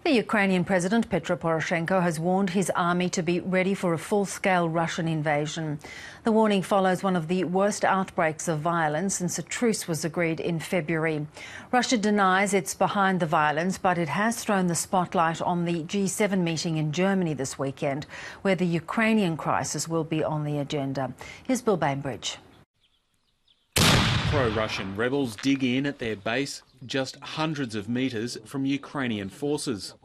The Ukrainian President Petro Poroshenko has warned his army to be ready for a full-scale Russian invasion. The warning follows one of the worst outbreaks of violence since a truce was agreed in February. Russia denies it's behind the violence, but it has thrown the spotlight on the G7 meeting in Germany this weekend, where the Ukrainian crisis will be on the agenda. Here's Bill Bainbridge. Pro-Russian rebels dig in at their base just hundreds of metres from Ukrainian forces.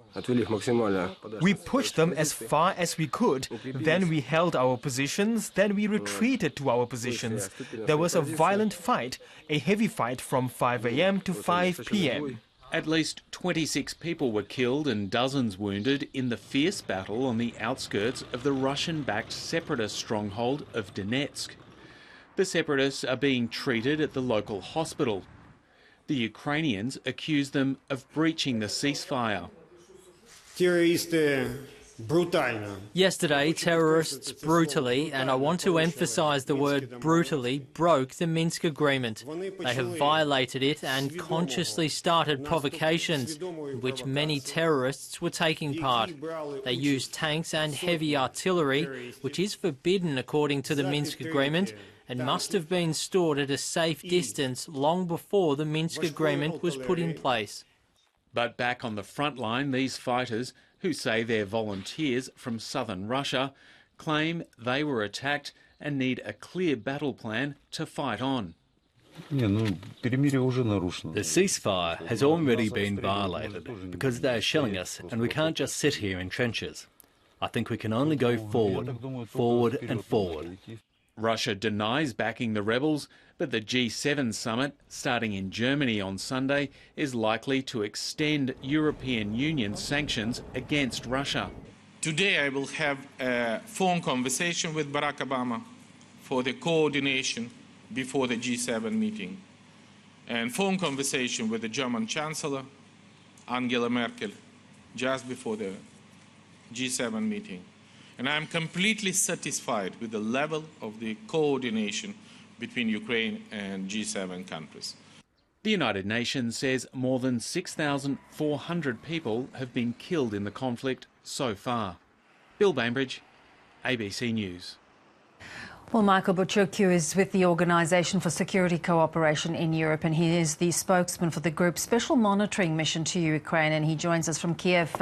We pushed them as far as we could, then we held our positions, then we retreated to our positions. There was a violent fight, a heavy fight from 5 a.m. to 5 p.m. At least 26 people were killed and dozens wounded in the fierce battle on the outskirts of the Russian-backed separatist stronghold of Donetsk. The separatists are being treated at the local hospital. The Ukrainians accuse them of breaching the ceasefire. Yesterday, terrorists brutally, and I want to emphasise the word brutally, broke the Minsk agreement. They have violated it and consciously started provocations in which many terrorists were taking part. They used tanks and heavy artillery, which is forbidden according to the Minsk agreement, and must have been stored at a safe distance long before the Minsk agreement was put in place. But back on the front line, these fighters, who say they're volunteers from southern Russia, claim they were attacked and need a clear battle plan to fight on. The ceasefire has already been violated because they're shelling us and we can't just sit here in trenches. I think we can only go forward, forward and forward. Russia denies backing the rebels, but the G7 summit, starting in Germany on Sunday, is likely to extend European Union sanctions against Russia. Today I will have a phone conversation with Barack Obama for the coordination before the G7 meeting, and phone conversation with the German Chancellor, Angela Merkel, just before the G7 meeting. And I'm completely satisfied with the level of the coordination between Ukraine and G7 countries. The United Nations says more than 6,400 people have been killed in the conflict so far. Bill Bainbridge, ABC News. Well, Michael Buchurcu is with the Organisation for Security Cooperation in Europe, and he is the spokesman for the group's special monitoring mission to Ukraine, and he joins us from Kiev.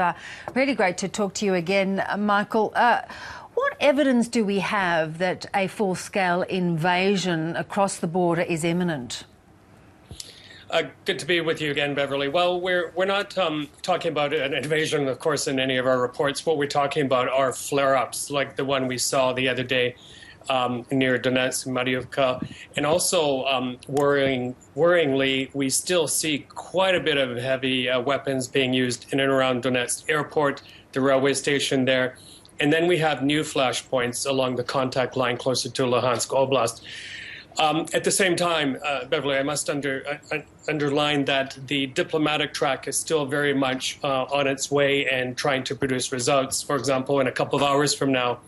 Really great to talk to you again, Michael. What evidence do we have that a full-scale invasion across the border is imminent? Good to be with you again, Beverly. Well, we're not talking about an invasion, of course, in any of our reports. What we're talking about are flare-ups, like the one we saw the other day near Donetsk, Mariupka. And also, worryingly, we still see quite a bit of heavy weapons being used in and around Donetsk airport, the railway station there. And then we have new flashpoints along the contact line closer to Luhansk Oblast. At the same time, Beverly, I must underline that the diplomatic track is still very much on its way and trying to produce results. For example, in a couple of hours from now,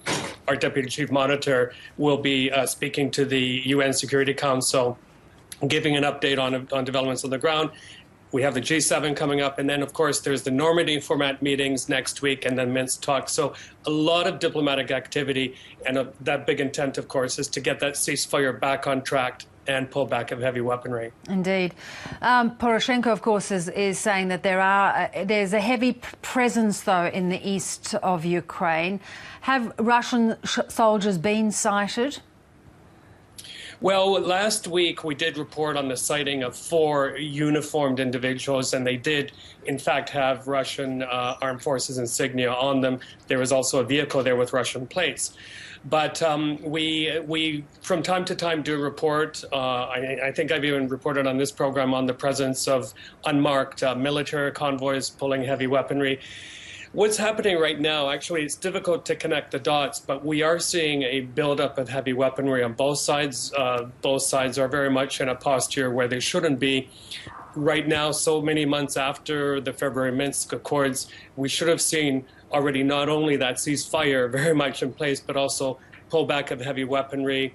our Deputy Chief Monitor will be speaking to the UN Security Council, giving an update on developments on the ground. We have the G7 coming up, and then, of course, there's the Normandy format meetings next week, and then Minsk talks. So a lot of diplomatic activity, and that big intent, of course, is to get that ceasefire back on track and pull back of heavy weaponry. Indeed. Poroshenko, of course, is saying that there's a heavy presence, though, in the east of Ukraine. Have Russian soldiers been sighted? Well, last week we did report on the sighting of 4 uniformed individuals, and they did, in fact, have Russian armed forces insignia on them. There was also a vehicle there with Russian plates. But we from time to time do report, I think I've even reported on this program, on the presence of unmarked military convoys pulling heavy weaponry. What's happening right now, actually, it's difficult to connect the dots, but we are seeing a buildup of heavy weaponry on both sides. Both sides are very much in a posture where they shouldn't be. Right now, so many months after the February Minsk Accords, we should have seen already not only that ceasefire very much in place, but also pullback of heavy weaponry,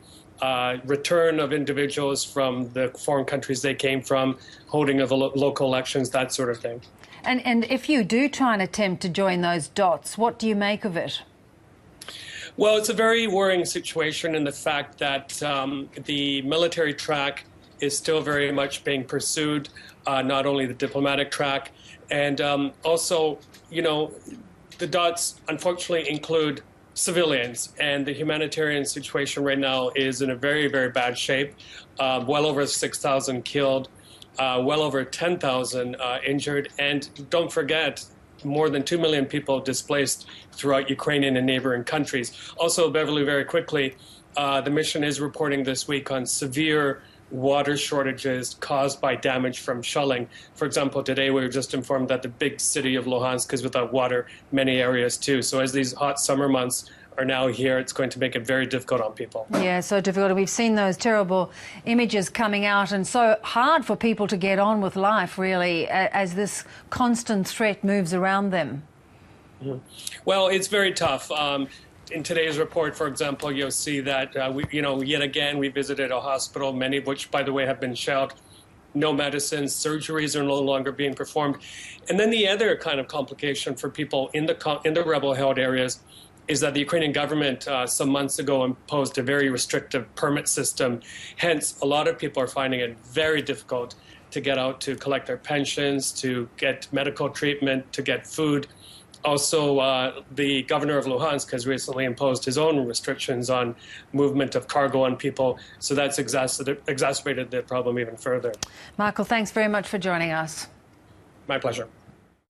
return of individuals from the foreign countries they came from, holding of local elections, that sort of thing. And if you do try and attempt to join those dots, what do you make of it? Well, it's a very worrying situation in the fact that the military track is still very much being pursued, not only the diplomatic track. And also, you know, the dots unfortunately include civilians, and the humanitarian situation right now is in a very, very bad shape. Well over 6,000 killed, well over 10,000 injured, and don't forget, more than 2 million people displaced throughout Ukrainian and neighboring countries. Also, Beverly, very quickly, the mission is reporting this week on severe water shortages caused by damage from shelling. For example, today we were just informed that the big city of Luhansk is without water, many areas too. So as these hot summer months are now here, it's going to make it very difficult on people. Yeah, so difficult. We've seen those terrible images coming out, and so hard for people to get on with life, really, as this constant threat moves around them. Mm-hmm. Well, it's very tough. In today's report, for example, you'll see that, yet again, we visited a hospital, many of which, by the way, have been shelled. No medicines, surgeries are no longer being performed. And then the other kind of complication for people in the rebel-held areas is that the Ukrainian government some months ago imposed a very restrictive permit system. Hence, a lot of people are finding it very difficult to get out to collect their pensions, to get medical treatment, to get food. Also, the governor of Luhansk has recently imposed his own restrictions on movement of cargo on people, so that's exacerbated the problem even further. Michael, thanks very much for joining us. My pleasure.